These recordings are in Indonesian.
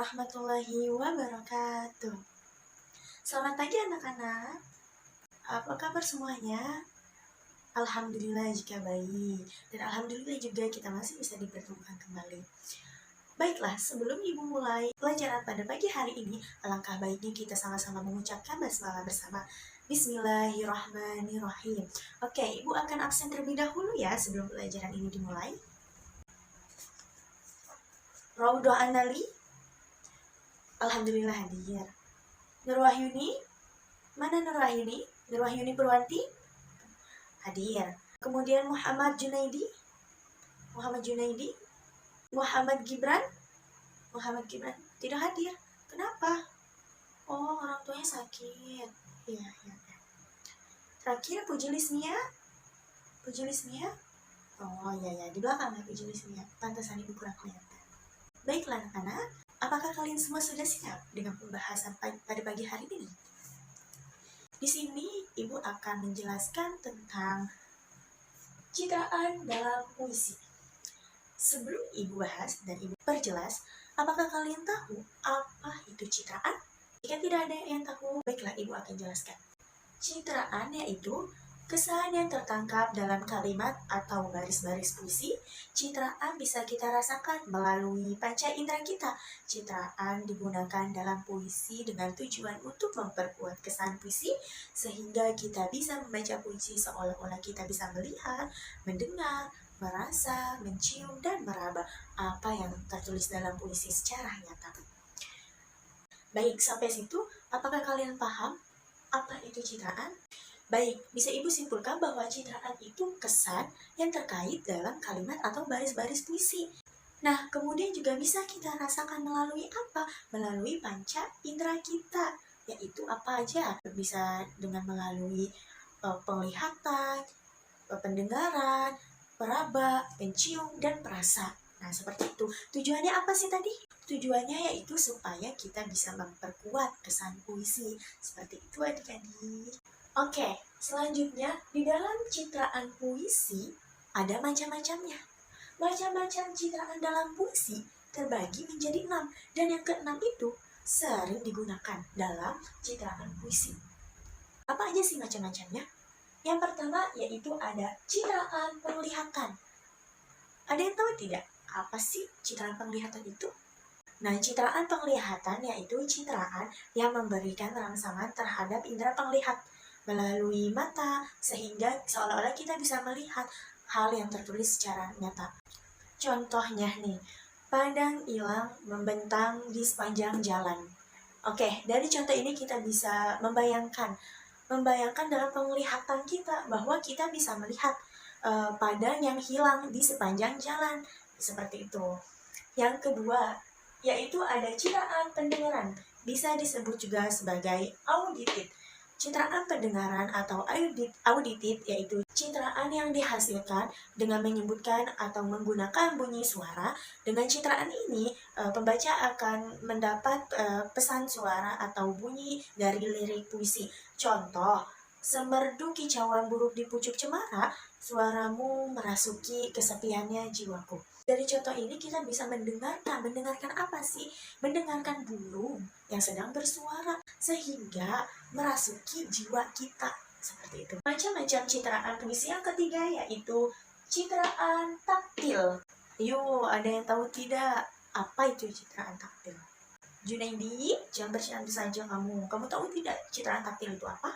warahmatullahi wabarakatuh. Selamat pagi anak-anak. Apa kabar semuanya? Alhamdulillah jika baik. Dan alhamdulillah juga kita masih bisa dipertemukan kembali. Baiklah, sebelum Ibu mulai pelajaran pada pagi hari ini, alangkah baiknya kita sama-sama mengucapkan basmalah bersama. Bismillahirrahmanirrahim. Oke, Ibu akan absen terlebih dahulu ya sebelum pelajaran ini dimulai. Raudhah Anali, alhamdulillah hadir. Nur Wahyuni, mana Nur Wahyuni? Nur Wahyuni Purwanti hadir. Kemudian Muhammad Junaidi, Muhammad Gibran tidak hadir. Kenapa? Oh, orang tuanya sakit. Iya. Terakhir Puji Lismia. Oh ya, di belakang ya Puji Lismia. Pantesan Ibu kurang kelihatan. Baiklah anak-anak, apakah kalian semua sudah siap dengan pembahasan pada pagi hari ini? Di sini Ibu akan menjelaskan tentang citraan dalam puisi. Sebelum Ibu bahas dan Ibu perjelas, apakah kalian tahu apa itu citraan? Jika tidak ada yang tahu, baiklah Ibu akan jelaskan. Citraan yaitu kesan yang tertangkap dalam kalimat atau baris-baris puisi. Citraan bisa kita rasakan melalui panca indera kita. Citraan digunakan dalam puisi dengan tujuan untuk memperkuat kesan puisi, sehingga kita bisa membaca puisi seolah-olah kita bisa melihat, mendengar, merasa, mencium, dan meraba apa yang tertulis dalam puisi secara nyata. Baik, sampai situ, apakah kalian paham apa itu citraan? Baik, bisa Ibu simpulkan bahwa citraan itu kesan yang terkait dalam kalimat atau baris-baris puisi. Nah, kemudian juga bisa kita rasakan melalui apa? Melalui panca indera kita, yaitu apa aja? Bisa dengan melalui penglihatan, pendengaran, peraba, pencium, dan perasa. Nah, seperti itu. Tujuannya apa sih tadi? Tujuannya yaitu supaya kita bisa memperkuat kesan puisi. Seperti itu adik-adik. Oke, selanjutnya di dalam citraan puisi ada macam-macamnya. Macam-macam citraan dalam puisi terbagi menjadi 6, dan yang ke-6 itu sering digunakan dalam citraan puisi. Apa aja sih macam-macamnya? Yang pertama yaitu ada citraan penglihatan. Ada yang tahu tidak apa sih citraan penglihatan itu? Nah, citraan penglihatan yaitu citraan yang memberikan rangsangan terhadap indera penglihat melalui mata, sehingga seolah-olah kita bisa melihat hal yang tertulis secara nyata. Contohnya nih, padang ilang membentang di sepanjang jalan. Oke, dari contoh ini kita bisa membayangkan dalam penglihatan kita bahwa kita bisa melihat padang yang hilang di sepanjang jalan. Seperti itu. Yang kedua, yaitu ada citraan pendengaran. Bisa disebut juga sebagai auditif. Citraan pendengaran atau auditif yaitu citraan yang dihasilkan dengan menyebutkan atau menggunakan bunyi suara. Dengan citraan ini, pembaca akan mendapat pesan suara atau bunyi dari lirik puisi. Contoh, semerdu kicauan buruk di pucuk cemara, suaramu merasuki kesepiannya jiwaku. Dari contoh ini kita bisa mendengarkan apa sih? Mendengarkan burung yang sedang bersuara sehingga merasuki jiwa kita. Seperti itu. Macam-macam citraan puisi yang ketiga yaitu citraan taktil. Yuk, ada yang tahu tidak apa itu citraan taktil? Junaidi, jangan bercanda saja kamu. Kamu tahu tidak citraan taktil itu apa?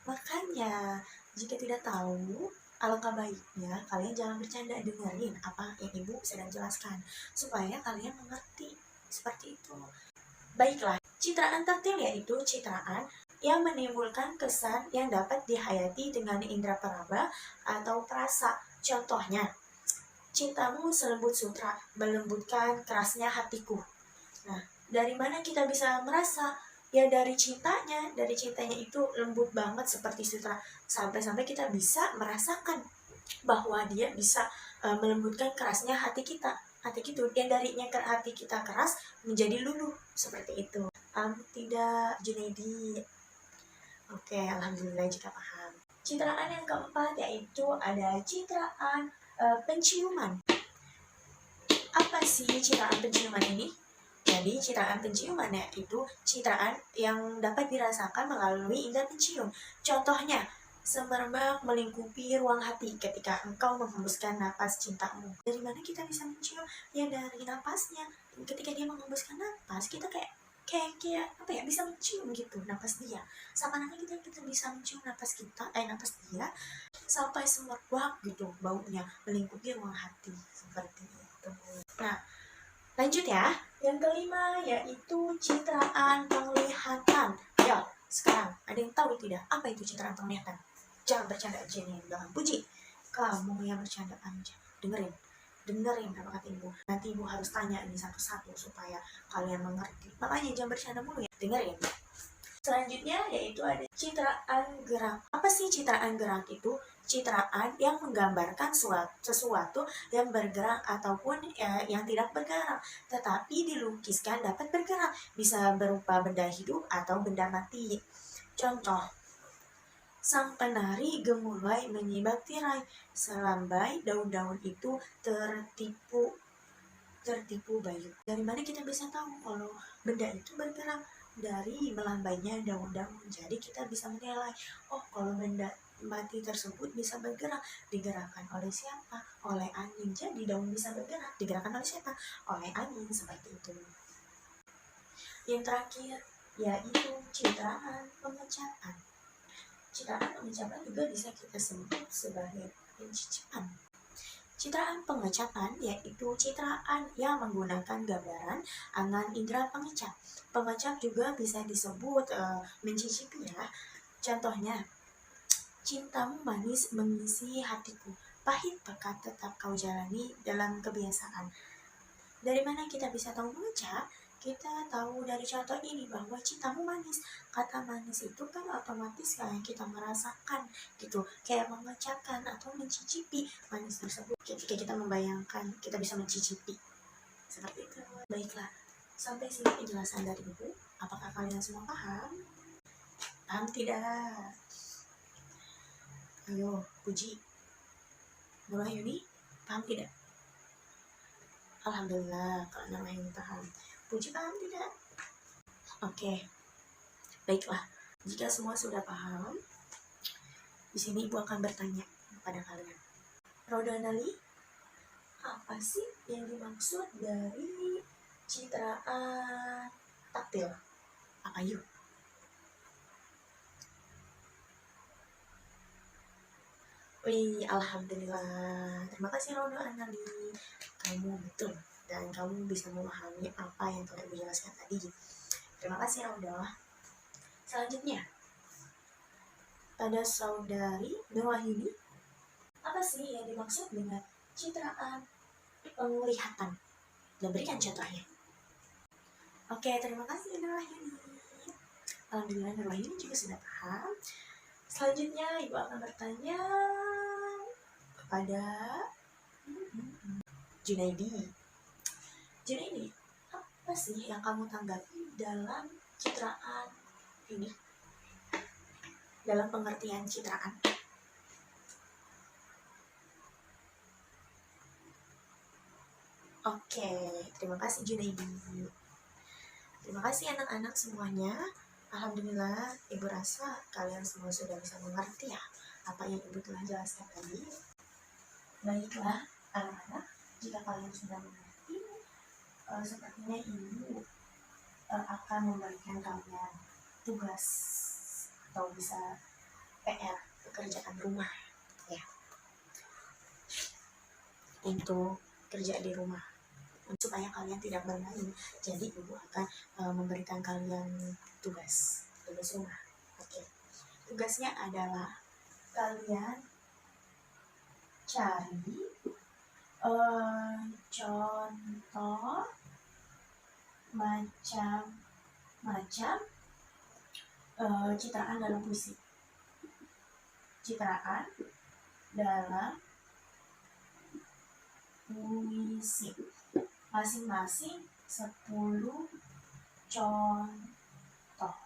Makanya, jika tidak tahu, alangkah baiknya kalian jangan bercanda, dengerin apa yang Ibu sedang jelaskan supaya kalian mengerti. Seperti itu. Baiklah, citraan taktil yaitu citraan yang menimbulkan kesan yang dapat dihayati dengan indera peraba atau perasa. Contohnya, cintamu selembut sutra, melembutkan kerasnya hatiku. Nah, dari mana kita bisa merasa? Ya dari cintanya itu lembut banget seperti sutra, sampai-sampai kita bisa merasakan bahwa dia bisa melembutkan kerasnya hati kita. Hati itu yang darinya hati kita keras menjadi luluh, seperti itu. Tidak, Junaidi? Oke, alhamdulillah jika paham. Citraan yang keempat yaitu ada citraan penciuman. Apa sih citraan penciuman ini? Jadi citraan penciuman itu citraan yang dapat dirasakan melalui indera pencium. Contohnya, semerbak melingkupi ruang hati ketika engkau menghembuskan napas cintamu. Dari mana kita bisa mencium? Ya dari napasnya. Ketika dia menghembuskan napas, kita kayak apa ya, bisa mencium gitu napas dia. Sama halnya kita bisa mencium napas napas dia sampai semerbak gitu baunya melingkupi ruang hati seperti itu. Nah, lanjut ya. Yang kelima yaitu citraan penglihatan. Ayo, sekarang ada yang tahu tidak apa itu citraan penglihatan? Jangan bercanda aja nih bilang Puji. Kamu yang bercanda aja. Dengerin apa kata ibu. Nanti ibu harus tanya ini satu-satu supaya kalian mengerti. Makanya jangan bercanda mulu ya. Dengerin. Selanjutnya yaitu ada citraan gerak. Apa sih citraan gerak itu? Citraan yang menggambarkan sesuatu yang bergerak ataupun yang tidak bergerak, tetapi dilukiskan dapat bergerak, bisa berupa benda hidup atau benda mati. Contoh, sang penari gemulai menyibak tirai, selambai daun-daun itu tertipu bayu. Dari mana kita bisa tahu kalau benda itu bergerak? Dari melambainya daun-daun. Jadi kita bisa menilai, oh kalau benda mati tersebut bisa bergerak, digerakkan oleh siapa? Oleh angin. Jadi daun bisa bergerak, digerakkan oleh siapa? Oleh angin, seperti itu. Yang terakhir yaitu citraan pengecatan. Citraan pengecatan juga bisa kita sebut sebagai pencicipan. Citraan pengecatan yaitu citraan yang menggunakan gambaran angan indera pengecap. Pengecap juga bisa disebut mencicipi ya. Contohnya, cintamu manis mengisi hatiku, pahit pekat tetap kau jalani dalam kebiasaan. Dari mana kita bisa tahu mengecap? Kita tahu dari contoh ini bahwa cintamu manis. Kata manis itu kan otomatis kayak kita merasakan gitu, kayak mengecapkan atau mencicipi manis tersebut. Ketika kita membayangkan, kita bisa mencicipi. Seperti itu. Baiklah, sampai sini penjelasan dari ibu. Apakah kalian semua paham? Paham tidak? Ayo, Puji, Nurwahyuni, paham tidak? Alhamdulillah, kalau Nurwahyuni paham. Puji paham tidak? Oke, baiklah. Jika semua sudah paham, di sini ibu akan bertanya kepada kalian. Rodonali, apa sih yang dimaksud dari citraan taktil? Apa yuk? Wih, alhamdulillah. Terima kasih Rodonali. Kamu betul dan kamu bisa memahami apa yang telah ibu jelaskan tadi. Terima kasih Rodo. Selanjutnya, pada saudari Nurwahyuni, apa sih yang dimaksud dengan citraan penglihatan? Dan berikan contohnya. Oke, terima kasih Nurwahyuni. Alhamdulillah Nurwahyuni juga sudah paham. Selanjutnya, ibu akan bertanya kepada Junaidi. Junaidi, apa sih yang kamu tanggapi dalam citraan ini? Dalam pengertian citraan. Oke, terima kasih Junaidi. Terima kasih anak-anak semuanya. Alhamdulillah, ibu rasa kalian semua sudah bisa mengerti ya apa yang ibu telah jelaskan tadi. Baiklah, anak-anak, jika kalian sudah mengerti, sepertinya ibu akan memberikan kalian tugas atau bisa PR, pekerjaan rumah ya, untuk kerja di rumah supaya kalian tidak bermain. Jadi ibu akan memberikan kalian tugas rumah. Oke. Tugasnya adalah kalian cari contoh macam-macam citraan dalam puisi. Citraan dalam puisi. Masing-masing 10 contoh.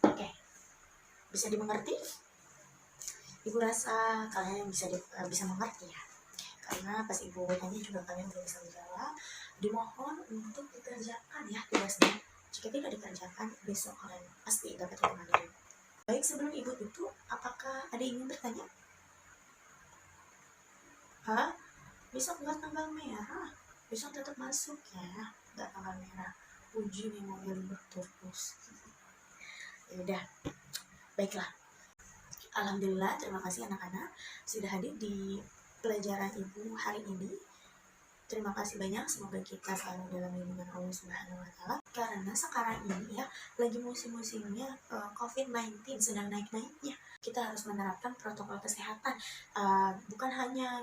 Oke. Bisa dimengerti? Ibu rasa kalian bisa mengerti ya. karena pas ibu tanya juga kalian belum bisa menjawab. Dimohon untuk dikerjakan ya tugasnya. Jika tidak dikerjakan, besok kalian pasti dapat hukuman dari ibu. Baik, sebelum ibu tutup, apakah ada yang ingin bertanya? Besok nggak tanggal merah, besok tetap masuk ya, nggak tanggal merah. Uji nih mobil berterus. Ya udah, baiklah. Alhamdulillah, terima kasih anak-anak sudah hadir di pelajaran ibu hari ini. Terima kasih banyak, semoga kita selalu dalam lindungan Allah Subhanahu wa Ta'ala. Karena sekarang ini ya, lagi musim-musimnya COVID-19 sedang naik-naiknya. Kita harus menerapkan protokol kesehatan. Bukan hanya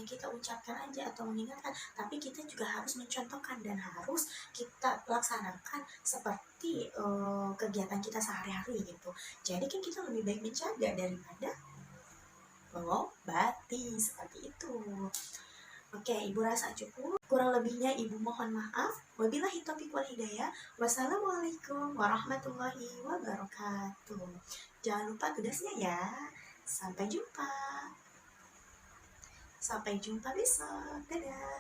kita ucapkan aja atau mengingatkan, tapi kita juga harus mencontohkan dan harus kita laksanakan seperti kegiatan kita sehari-hari gitu. Jadi kan kita lebih baik menjaga daripada mengobati, seperti itu. Oke, ibu rasa cukup. Kurang lebihnya ibu mohon maaf. Wabillahi taufiq wal hidayah. Wassalamualaikum warahmatullahi wabarakatuh. Jangan lupa tugasnya ya. Sampai jumpa. Sampai jumpa besok. Dadah.